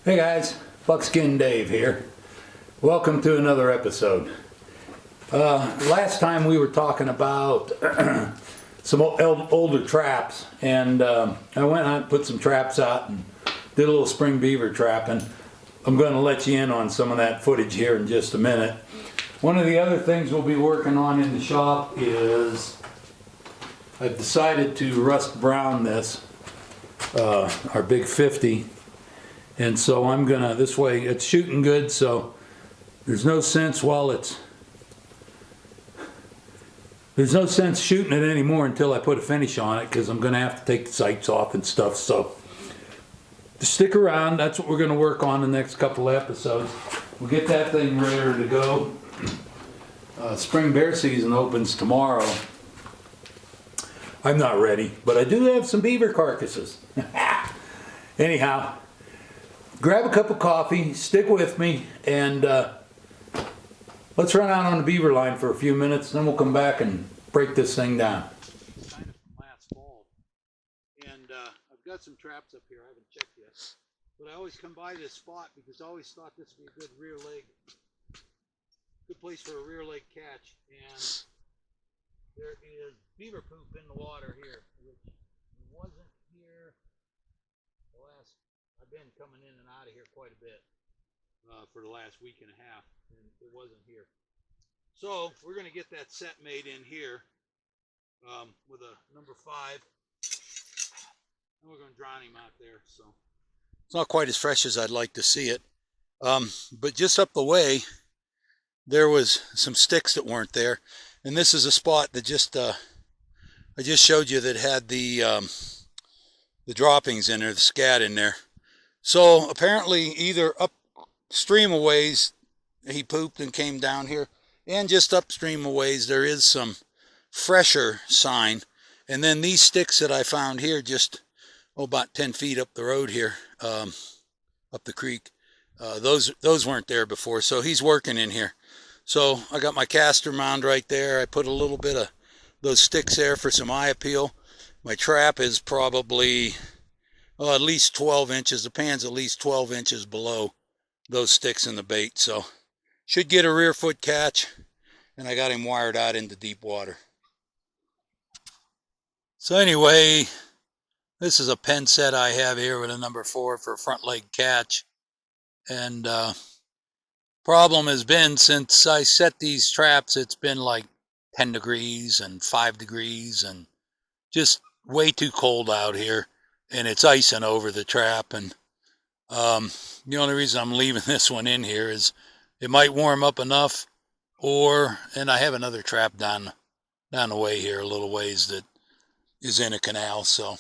Hey guys, Buckskin Dave here. Welcome to another episode. Last time we were talking about some older traps, and I went out and put some traps out and did a little spring beaver trapping. I'm going to let you in on some of that footage here in just a minute. One of the other things we'll be working on in the shop is I've decided to rust brown this, our big 50. And so I'm gonna, this way it's shooting good, so there's no sense shooting it anymore until I put a finish on it, because I'm gonna have to take the sights off and stuff. So stick around, that's what we're gonna work on the next couple of episodes. We'll get that thing ready to go. Spring bear season opens tomorrow. I'm not ready, but I do have some beaver carcasses. Anyhow, grab a cup of coffee, stick with me, and let's run out on the beaver line for a few minutes, then we'll come back and break this thing down. Kind of from last fall, and I've got some traps up here I haven't checked yet, but I always come by this spot because I always thought this would be a good rear leg, good place for a rear leg catch. And there is beaver poop in the water here, which wasn't here the last. I've been coming in and out of here quite a bit for the last week and a half, and it wasn't here. So we're going to get that set made in here with a number 5, and we're going to drown him out there. So it's not quite as fresh as I'd like to see it, but just up the way there was some sticks that weren't there, and this is a spot that just I just showed you that had the droppings in there, the scat in there. So apparently either upstream a ways he pooped and came down here, and just upstream a ways there is some fresher sign. And then these sticks that I found here just about 10 feet up the road here, up the creek, those weren't there before. So he's working in here. So I got my caster mound right there. I put a little bit of those sticks there for some eye appeal. My trap is probably at least 12 inches. The pan's at least 12 inches below those sticks in the bait. So should get a rear foot catch, and I got him wired out into deep water. So anyway, this is a pen set I have here with a number 4 for a front leg catch. And problem has been, since I set these traps, it's been like 10 degrees and 5 degrees and just way too cold out here. And it's icing over the trap, and the only reason I'm leaving this one in here is it might warm up enough, and I have another trap down the way here a little ways that is in a canal. So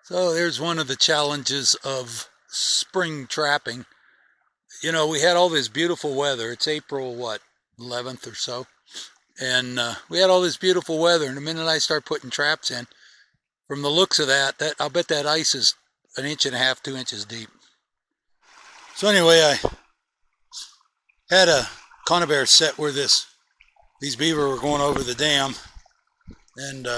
there's one of the challenges of spring trapping. You know, we had all this beautiful weather. It's April, 11th or so, and we had all this beautiful weather, and the minute I start putting traps in, from the looks of that I'll bet that ice is 1.5 inches, 2 inches deep. So anyway, I had a conibear set where these beaver were going over the dam, and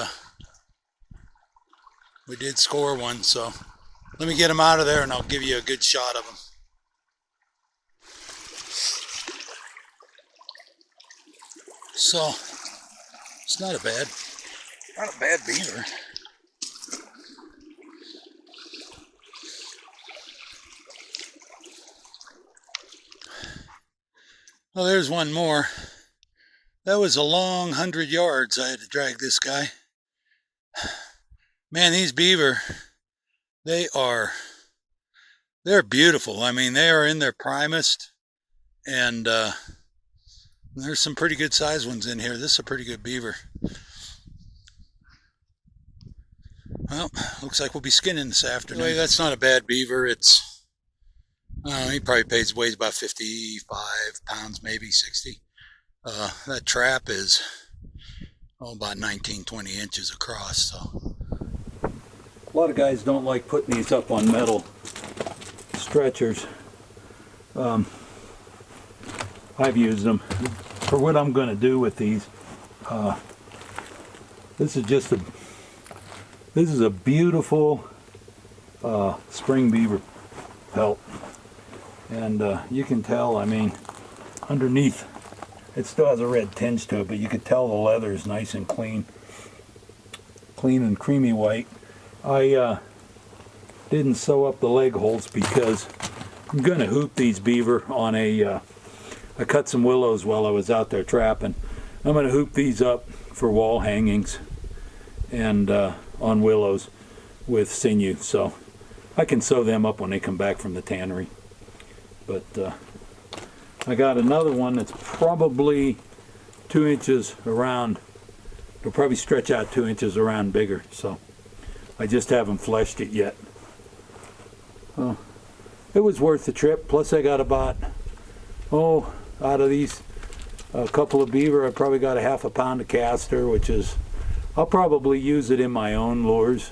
we did score one. So let me get them out of there, and I'll give you a good shot of them. So it's not a bad beaver. Well, there's one more. That was a long 100 yards I had to drag this guy. Man, these beaver, they're beautiful. I mean, they are in their primest, and there's some pretty good sized ones in here. This is a pretty good beaver. Well, looks like we'll be skinning this afternoon. Anyway, that's not a bad beaver. It's he probably weighs about 55 pounds, maybe 60. That trap is about 19, 20 inches across. So a lot of guys don't like putting these up on metal stretchers. I've used them for what I'm going to do with these. This is a beautiful spring beaver. pelt. And you can tell, I mean, underneath it still has a red tinge to it, but you can tell the leather is nice and clean and creamy white. I didn't sew up the leg holes because I'm gonna hoop these beaver on a I cut some willows while I was out there trapping. I'm gonna hoop these up for wall hangings and on willows with sinew, so I can sew them up when they come back from the tannery. But I got another one that's probably 2 inches around. It'll probably stretch out 2 inches around bigger, so I just haven't fleshed it yet. It was worth the trip. Plus I got about, out of these a couple of beaver, I probably got a half a pound of castor, which is, I'll probably use it in my own lures,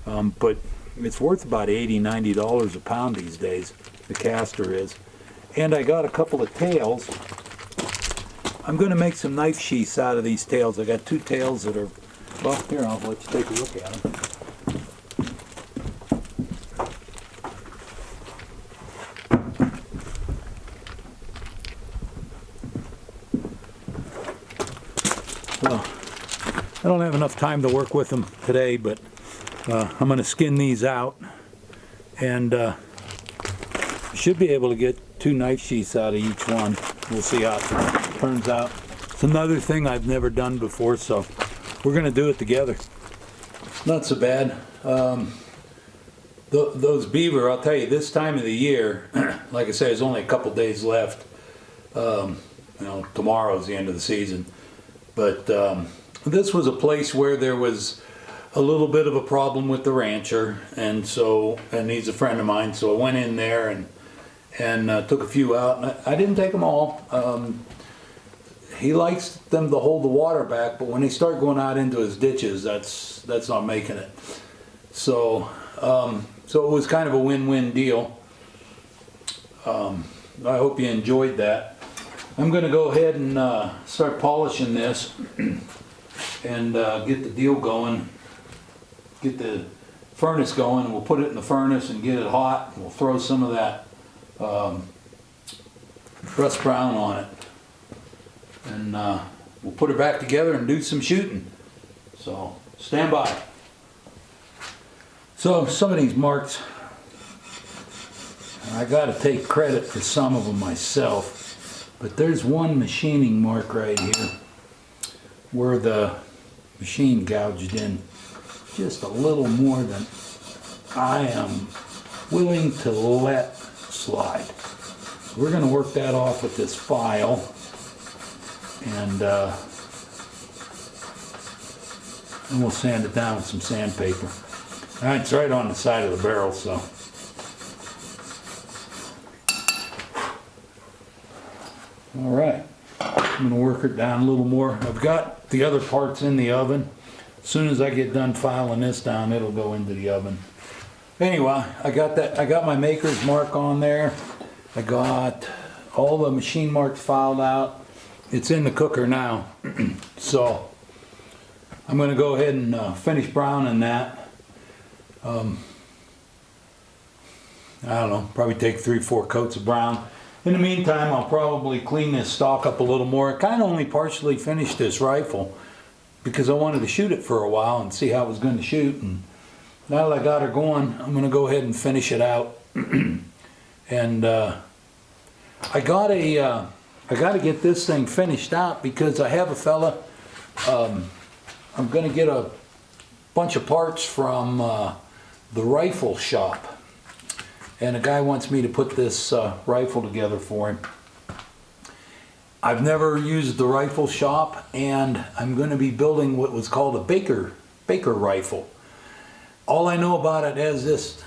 but it's worth about $80–90 a pound these days, the castor is. And I got a couple of tails. I'm going to make some knife sheaths out of these tails. I got 2 tails that are, well, here, I'll let you take a look at them. Well, I don't have enough time to work with them today, but I'm going to skin these out, and should be able to get 2 knife sheaths out of each one. We'll see how it turns out. It's another thing I've never done before, so we're going to do it together. Not so bad. Those beaver, I'll tell you, this time of the year, like I say, there's only a couple days left. Tomorrow's the end of the season. But this was a place where there was a little bit of a problem with the rancher, and he's a friend of mine, so I went in there and took a few out. And I didn't take them all. He likes them to hold the water back, but when they start going out into his ditches, that's not making it. So it was kind of a win-win deal. I hope you enjoyed that. I'm going to go ahead and start polishing this and get the deal going, get the furnace going, and we'll put it in the furnace and get it hot, and we'll throw some of that rust brown on it, and we'll put it back together and do some shooting. So stand by. So some of these marks, I got to take credit for some of them myself. But there's one machining mark right here where the machine gouged in just a little more than I am willing to let slide. We're going to work that off with this file, and we'll sand it down with some sandpaper. All right, it's right on the side of the barrel, so. All right, I'm going to work it down a little more. I've got the other parts in the oven. As soon as I get done filing this down, it'll go into the oven. Anyway, I got that. I got my maker's mark on there. I got all the machine marks filed out. It's in the cooker now. So I'm going to go ahead and finish browning that. I don't know, probably take 3-4 coats of brown. In the meantime, I'll probably clean this stock up a little more. I kind of only partially finished this rifle because I wanted to shoot it for a while and see how it was going to shoot. And now that I got her going, I'm going to go ahead and finish it out. And I got to get this thing finished out because I have a fella. I'm going to get a bunch of parts from the rifle shop. And a guy wants me to put this rifle together for him. I've never used the rifle shop, and I'm going to be building what was called a Baker rifle. All I know about it as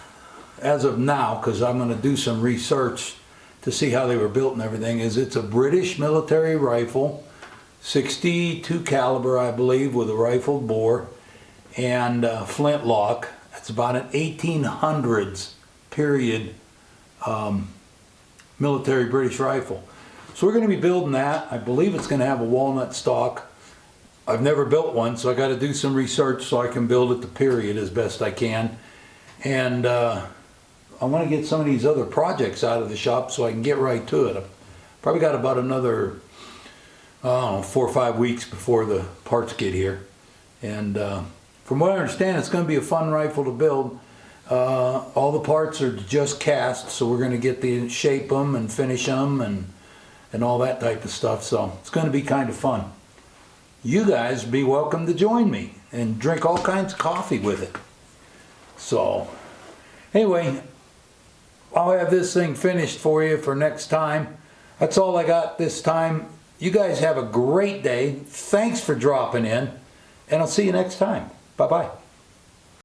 of now, because I'm going to do some research to see how they were built and everything, is it's a British military rifle, 62 caliber, I believe, with a rifled bore and flintlock. It's about an 1800s period military British rifle. So we're going to be building that. I believe it's going to have a walnut stock. I've never built one, so I got to do some research so I can build it to period as best I can. And I want to get some of these other projects out of the shop so I can get right to it. I've probably got about another, I don't know, 4 or 5 weeks before the parts get here. And from what I understand, it's going to be a fun rifle to build. All the parts are just cast, so we're going to get to shape them and finish them and all that type of stuff. So it's going to be kind of fun. You guys be welcome to join me and drink all kinds of coffee with it. So anyway, I'll have this thing finished for you for next time. That's all I got this time. You guys have a great day. Thanks for dropping in, and I'll see you next time. Bye-bye.